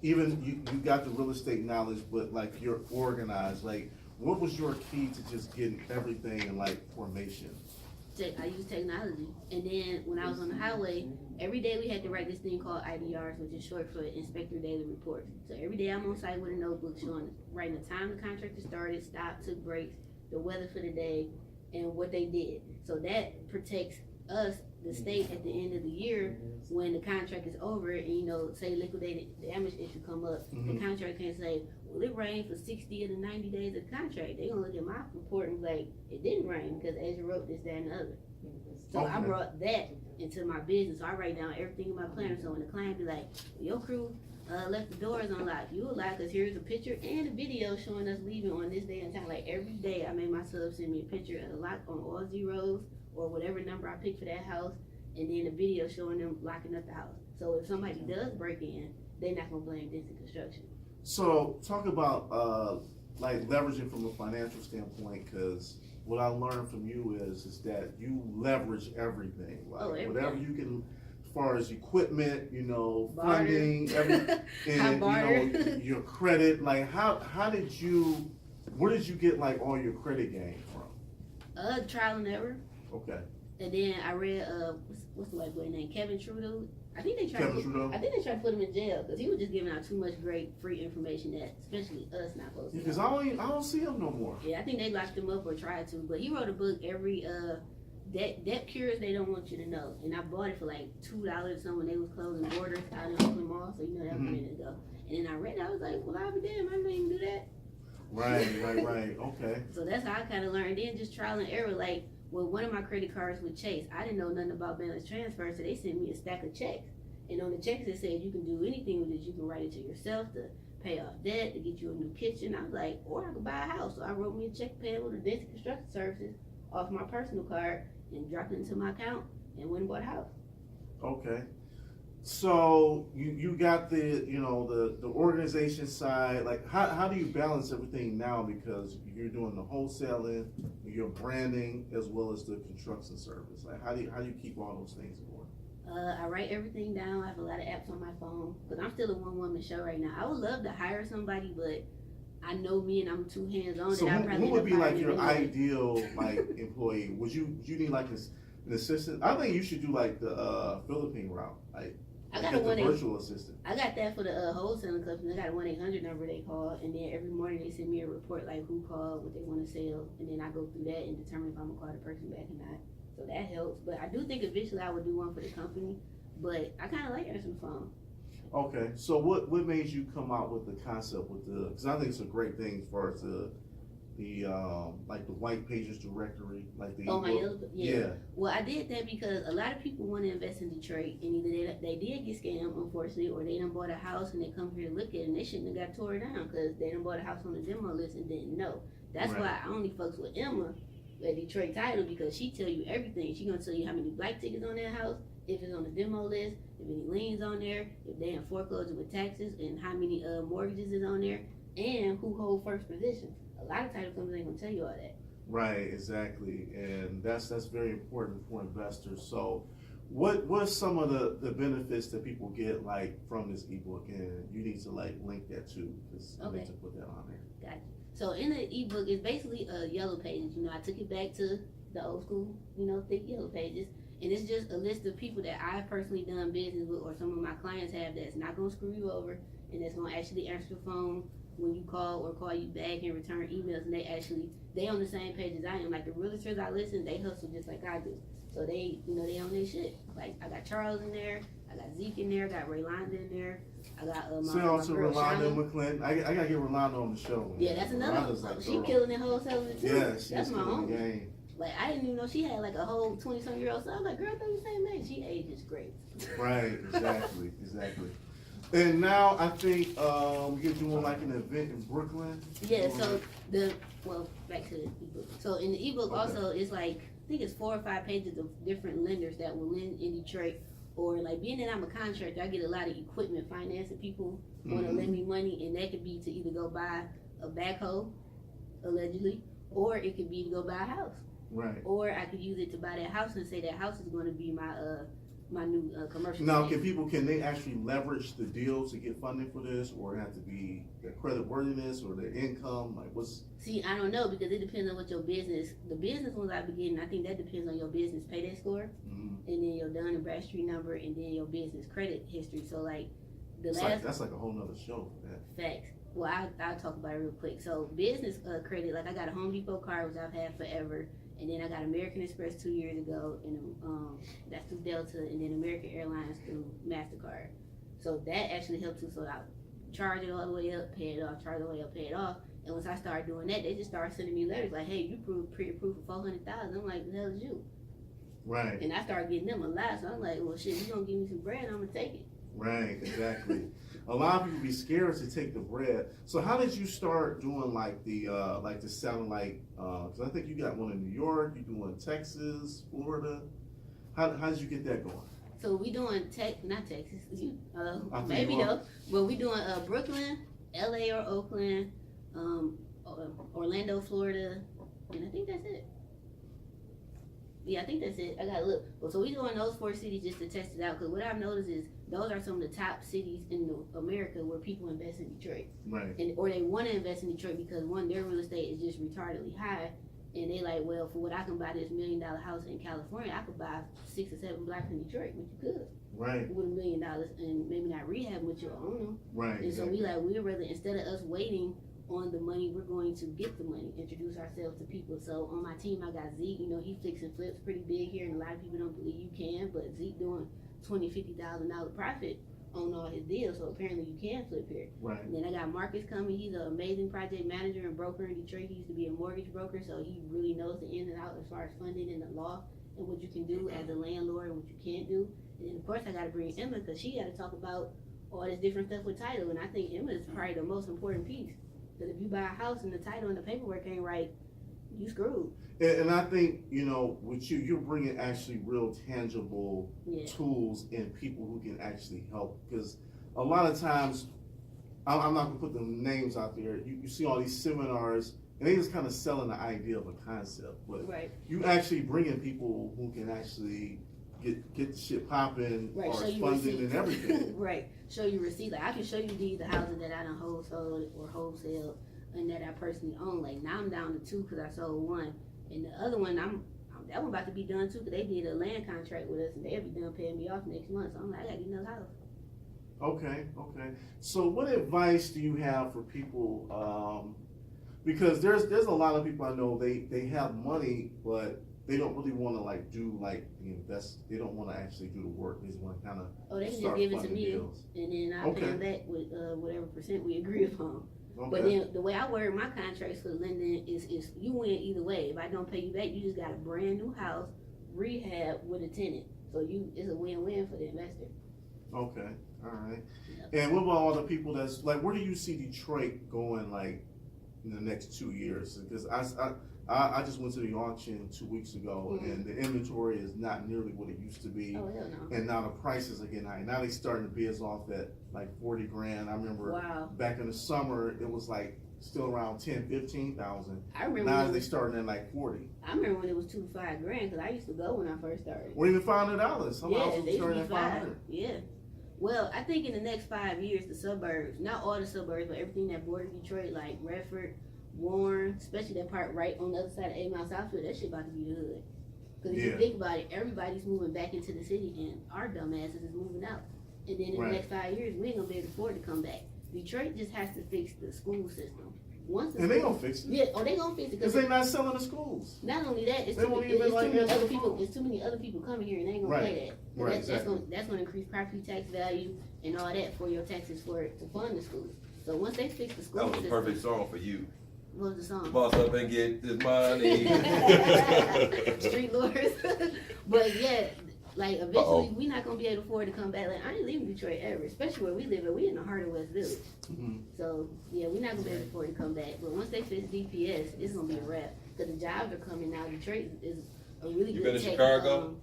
even you got the real estate knowledge, but like you're organized. Like, what was your key to just getting everything in like formation? I use technology. And then when I was on the highway, every day we had to write this thing called IDRs, which is short for Inspector Daily Reports. So every day I'm on site with a notebook showing, writing the time the contractor started, stopped, took breaks, the weather for the day, and what they did. So that protects us, the state, at the end of the year when the contract is over and, you know, say liquidated damage issue come up, the contractor can say, well, it rained for 60 of the 90 days of the contract. They gonna look at my report and be like, it didn't rain because Asia wrote this, that, and the other. So I Okay. brought that into my business. So I write down everything in my planner. So when the client be like, your crew left the doors unlocked, you will lie because here's a picture and a video showing us leaving on this day and time. Like every day I made my sub send me a picture of the lock on all zeros or whatever number I picked for that house, and then a video showing them locking up the house. So if somebody does break in, they're not gonna blame Denson Construction. So talk about like leveraging from a financial standpoint, because what I learned from you is that you leverage everything, like everything. whatever you can, as far as equipment, you know, Barter. funding, everything, and you barter. know your credit. Like how did you, where did you get like all your credit gain from? Trial and error. Okay. And then I read what's the white boy name? Kevin Trudeau. I think they tried to put him in jail because he was just giving out too much great free information that especially us not supposed to. Because I don't see him no more. Yeah, I think they locked him up or tried to. But he wrote a book every debt cures they don't want you to know. And I bought it for like $2 or something when they was closing borders out in Oakland Mall. So you know that was a minute ago. And then I read it, I was like, well, I'll be damned, I didn't even do that. Right. Okay. So that's how I kind of learned. Then just trial and error. Like with one of my credit cards with Chase, I didn't know nothing about balance transfer, so they sent me a stack of checks. And on the checks it said you can do anything with it. You can write it to yourself to pay off debt, to get you a new kitchen. I was like, or I could buy a house. So I wrote me a check payable to Denson Construction Services off my personal card and dropped it into my account and went and bought a house. Okay. So you got the the organization side. Like how do you balance everything now, because you're doing the wholesaling, your branding, as well as the construction service? Like how do you keep all those things in order? I write everything down. I have a lot of apps on my phone because I'm still a one-woman show right now. I would love to hire somebody, but I know me and I'm too hands on. So that I who probably would be end up like firing your them anyway. ideal like employee? Would you need like an assistant? I think you should do like the Philippine route, like I get got a the 1-800. virtual assistant. I got that for the wholesaling company. I got a 1-800 number they call, and then every morning they send me a report like who called, what they want to sell, and then I go through that and determine if I'm gonna call the person back or not. So that helps. But I do think eventually I would do one for the company. But I kind of like answering the phone. Okay, so what made you come out with the concept with the? Because I think it's a great thing as far as the like the white pages directory, like the Oh, my ebook. yellow, yeah. Well, I did that because a lot of people want to invest in Detroit, and either they did get scammed, unfortunately, or they done bought a house and they come here to look at it, and they shouldn't have got tore down because they done bought a house on the demo list and didn't know. That's Right. why I only fucks with Emma at Detroit Title, because she tell you everything. She gonna tell you how many black tickets on that house, if it's on the demo list, if any liens on there, if they in foreclosure with taxes, and how many mortgages is on there, and who hold first position. A lot of title companies ain't gonna tell you all that. Right, exactly, and that's very important for investors. So, what's some of the benefits that people get like from this ebook, and you need to like link that too, because I Okay. need to put that on there. Gotcha. So in the ebook, it's basically yellow pages. You know, I took it back to the old school, thick yellow pages, and it's just a list of people that I've personally done business with, or some of my clients have, that's not gonna screw you over, and that's gonna actually answer the phone when you call or call you back and return emails, and they on the same page as I am. Like the realtors I listen, they hustle just like I do. So they on their shit. Like I got Charles in there, I got Zeke in there, I got Raylanda in there, I got my Say also girl Rolanda Shauna. McClin. I gotta get Rolanda on the show. Man. Yeah, that's another Rolanda's one. like She thorough. killing it wholesaling too. Yeah, she's That's my killing the own. game. Like I didn't even know she had like a whole 20-some-year-old son. I was like, girl, I thought you the same age. She ages great. Right, exactly. And now I think we're doing like an event in Brooklyn. Yeah. So back to the ebook. So in the ebook Okay. also it's like I think it's 4 or 5 pages of different lenders that will lend in Detroit. Or like being that I'm a contractor, I get a lot of equipment financing. People want to lend me money, and that could be to either go buy a backhoe, allegedly, or it could be to go buy a house. Right. Or I could use it to buy that house and say that house is going to be my new commercial. Now, space. can they actually leverage the deal to get funding for this, or it have to be their credit worthiness or their income? Like what's? See, I don't know, because it depends on what your business. The business ones I be getting, I think that depends on your business payday score, and then your Dun and Bradstreet number, and then your business credit history. So like That's like a whole nother show for that. facts. Well, I'll talk about it real quick. So business credit, like I got a Home Depot card, which I've had forever. And then I got American Express 2 years ago, and that's through Delta, and then American Airlines through MasterCard. So that actually helped too. So I charge it all the way up, pay it off, charge it all the way up, pay it off. And once I started doing that, they just started sending me letters like, "Hey, you pre-approved for $400,000." I'm like, "The hell is you?" Right. And I started getting them a lot. So I'm like, "Well, shit, you gonna give me some bread? I'm gonna take it." Right, exactly. A lot of people be scared to take the bread. So how did you start doing like the satellite? Because I think you got one in New York. You doing Texas, Florida. How did you get that going? So we doing not Texas, I think maybe you are. though, but we doing Brooklyn, LA or Oakland, Orlando, Florida, and I think that's it. Yeah, I think that's it. I gotta look. Well, so we doing those 4 cities just to test it out, because what I've noticed is those are some of the top cities in America where people invest in Detroit, Right. or they want to invest in Detroit because one, their real estate is just retardedly high, and they like, well, for what I can buy this $1 million house in California, I could buy 6 or 7 blocks in Detroit, which you could Right. with $1 million, and maybe not rehab, but you'll own them. Right. And so we'd rather, instead of us waiting on the money, we're going to get the money, introduce ourselves to people. So on my team, I got Zeke. He fixing flips pretty big here, and a lot of people don't believe you can, but Zeke doing $20,000-$50,000 profit on all his deals. So apparently you can flip here. Right. And then I got Marcus coming. He's an amazing project manager and broker in Detroit. He used to be a mortgage broker, so he really knows the ins and outs as far as funding and the law and what you can do as a landlord and what you can't do. And then of course I got to bring Emma, because she got to talk about all this different stuff with title. And I think Emma is probably the most important piece. Because if you buy a house and the title and the paperwork ain't right, you screwed. And I think, with you're bringing actually real tangible tools and people who can actually help. Because a lot of times, I'm not going to put the names out there, you see all these seminars, and they just kind of selling the idea of a concept. But Right. you actually bringing people who can actually get the shit popping, Right, or show you funding receipts. and everything. Right. Show you receipt. Like I can show you the houses that I done wholesale or wholesale. and that I personally own. Like now I'm down to 2 because I sold one, and the other one that one about to be done too because they did a land contract with us and they'll be done paying me off next month. So I'm like, I gotta get another house. Okay. So what advice do you have for people? Because there's a lot of people I know they have money, but they don't really want to like do like the invest. They don't want to actually do the work. They just want to kind of Oh, they can just start give it to funding me, deals. and then I'll pay them back with whatever percent we agree upon. But Okay. then the way I word my contracts for lending is you win either way. If I don't pay you back, you just got a brand new house, rehab with a tenant. So it's a win-win for the investor. Okay. All right. And what about all the people that's like? Where do you see Detroit going like in the next 2 years? Because I just went to the auction 2 weeks ago, and the inventory is not nearly what it used to be. Oh, hell no. And now the prices are getting high. Now they starting to bid us off at like 40 grand. I remember Wow. back in the summer it was like still around 10,000-15,000. I remember Now when they starting at like 40. I remember when it was 2 to 5 grand because I used to go when I first started. Or even $500. Some Yeah, houses they used to starting be at 5. 500. Yeah. Well, I think in the next 5 years, the suburbs, not all the suburbs, but everything that border Detroit, like Redford, Warren, especially that part right on the other side of 8 Mile Southfield, that shit about to be the hood. Because if you think about it, everybody's moving back into the city and our dumbasses is moving out. And then in the next 5 years, we ain't gonna be able to afford to come back. Detroit just has to fix the school system. And they gonna fix it. Yeah, they gonna fix it. Because they not selling the schools. Not only that, it's They too won't many, even it's like too many answer other the people. phone. It's too many other people coming here and they ain't gonna Right. pay that. Right, That's gonna increase property tax value and all that for your taxes for it to fund the schools. So once they fix the school That was a system, perfect song for you. what was the song? Boss up and get this money. Street lords. But yeah, like eventually Uh-oh. we not gonna be able to afford to come back. Like I ain't leaving Detroit ever, especially where we live at. We in the heart of West Village. Mhm. So yeah, we're not gonna be able to afford to come back. But once they fix DPS, it's gonna be a wrap. Cause the jobs are coming now. Detroit is a really You good been to tech, Chicago?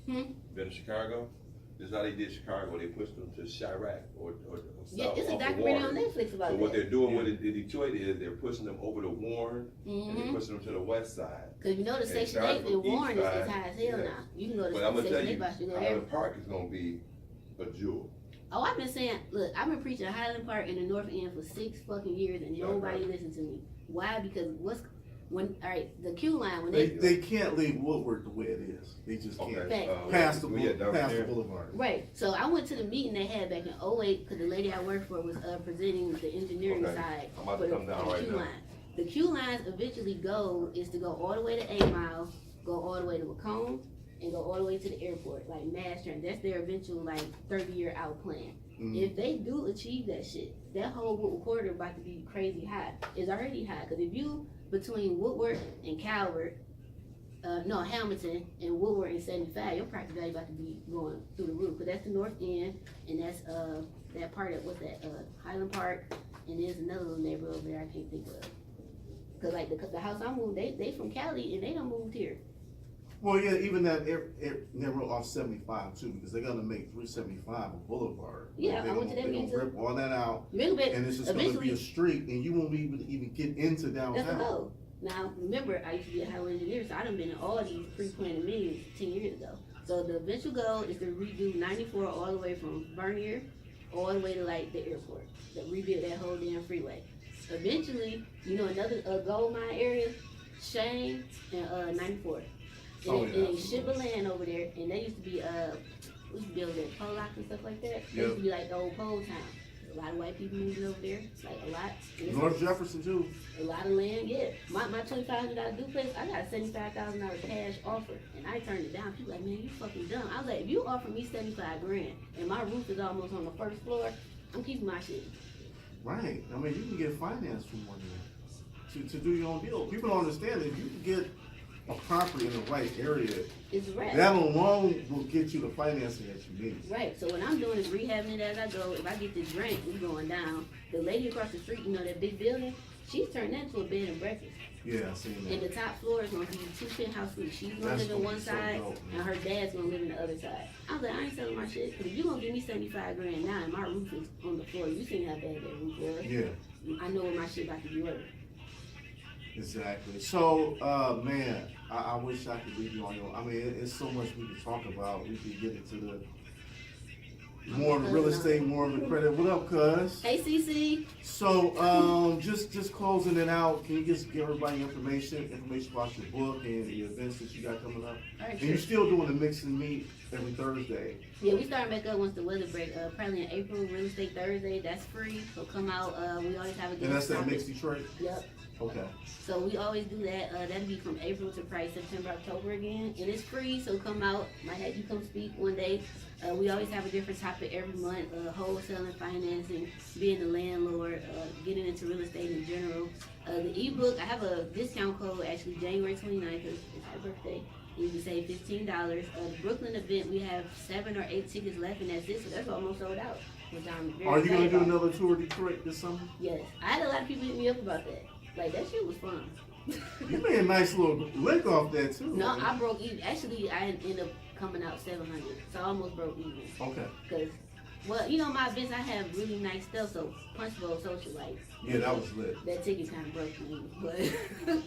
Hmm? Been to Chicago? This is how they did Chicago. They pushed them to Chirac or Yeah, south it's a off of documentary on Warren. Netflix about So that. what they're doing with Detroit is they're pushing them over to Warren and they're Mm-hmm. pushing them to the west side. Cause you know the And Section starting 8 in from each Warren is side, high as hell yeah. now. You can go to But I'm gonna tell Section 8 you, bus, you go there. Highland Park is gonna be a jewel. Oh, I've been saying, look, I've been preaching Highland Park in the North End for 6 fucking years and nobody listened to me. Why? Because the Q line, when They can't leave Woodward the way it is. They just can't. Okay. Past the yeah, down past the there. boulevard. Right. So I went to the meeting they had back in 08 because the lady I worked for was presenting the engineering Okay. side I'm about for to come down the right Q now. line. The Q lines eventually is to go all the way to 8 Mile, go all the way to Macomb, and go all the way to the airport, like mass transit. That's their eventual 30-year out plan. Mhm. If they do achieve that shit, that whole Woodward corridor about to be crazy high. It's already high because if you between Woodward and Calvert, Hamilton and Woodward and 75, your property value about to be going through the roof. Cause that's the North End, and that's that part of Highland Park, and there's another little neighborhood over there I can't think of. Cause like the house I moved, they from Cali and they done moved here. Well, yeah, even that neighborhood off 75 too, because they're gonna make 375 a boulevard. Yeah, They're I went to that gonna meeting too. rip all that out, Remember, and it's just gonna be eventually a street, and you won't be able to even get into that's a downtown. go. Now, remember, I used to be a highway engineer, so I done been in all these pre-planned meetings 10 years ago. So the eventual goal is to redo 94 all the way from Bernier all the way to the airport. To rebuild that whole damn freeway. Eventually, another gold mine area, Shane and 94. And they ship of land over there, and they used to be we used to build that Pollock and stuff like that. They used to be like the old pole town. A lot of white people moving over there, a lot. North Jefferson too. A lot of land, yeah. My $2,500 duplex, I got a $75,000 cash offer, and I turned it down. People like, man, you fucking dumb. I was like, if you offer me 75 grand, and my roof is almost on the first floor, I'm keeping my shit. Right. I mean, you can get finance for more than that to do your own deal. People don't understand that if you can get a property in the right area, It's a wrap. that alone will get you the financing that you need. Right. So what I'm doing is rehabbing it as I go. If I get this grant, it's going down. The lady across the street, that big building, she's turned that into a bed and breakfast. Yeah, I seen And that. the top floor is gonna be 2 penthouse suites. She's gonna That's live in gonna one be so side, dope, man. and her dad's gonna live in the other side. I was like, I ain't selling my shit. Cause if you gonna give me 75 grand now, and my roof is on the floor, you seen how bad that roof was. Yeah, I know what my shit about to be worth. exactly. So, man, I wish I could leave you on your. I mean, it's so much we could talk about. We could get into More of the real estate, more of the credit. What up, cuz? Hey, CC. So, just closing it out, can you just give everybody information about your book and the events that you got coming up? All right, And sure. you're still doing the mix and meet every Thursday. Yeah, we starting back up once the weather break. Probably in April, Real Estate Thursday. That's free. So come out. We always have a And that's guest that topic. Mix Detroit? Yep. Okay. So we always do that. That'll be from April to probably September, October again. And it's free, so come out. Might have you come speak one day. We always have a different topic every month. Wholesaling, financing, being the landlord, getting into real estate in general. The ebook, I have a discount code actually January 29th, because it's her birthday. You can save $15. The Brooklyn event, we have 7 or 8 tickets left, and that's it. So that's almost sold out, which I'm very Are you gonna excited do about. another tour of Detroit this summer? Yes. I had a lot of people hit me up about that. Like, that shit was fun. You made a nice little lick off that too. No, man. I broke even. Actually, I ended up coming out 700, so I almost broke even. Okay. Cause, well, you know, my events, I have really nice stuff. So Punch Bowl Social, like, Yeah, that was lit. that ticket kind of broke me, but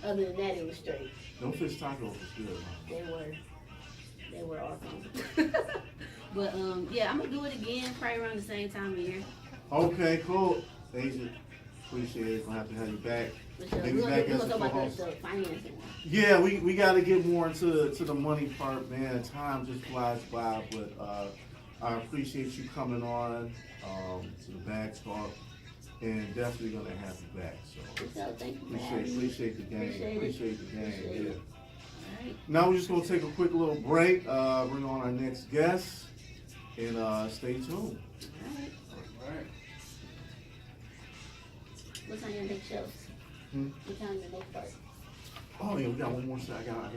other than that, it was straight. No fish tacos was good. Huh? They were awesome. But yeah, I'm gonna do it again, probably around the same time of year. Okay, cool. Asia, appreciate it. Gonna have to have you back. For sure. Maybe We're back gonna as a talk about co-host. the financing one. Yeah, we got to get more into the money part, man. Time just flies by, but I appreciate you coming on to the Bag Talk, and definitely gonna have you back. So For sure. Thank you for having me. appreciate the game. Appreciate the game. Appreciate Yeah. it. All right. Now we're just gonna take a quick little break. Bring on our next guest, and stay tuned. All right. All right. What's on your next show? Hmm? What's on the next part? Oh yeah, we got one more shot. I got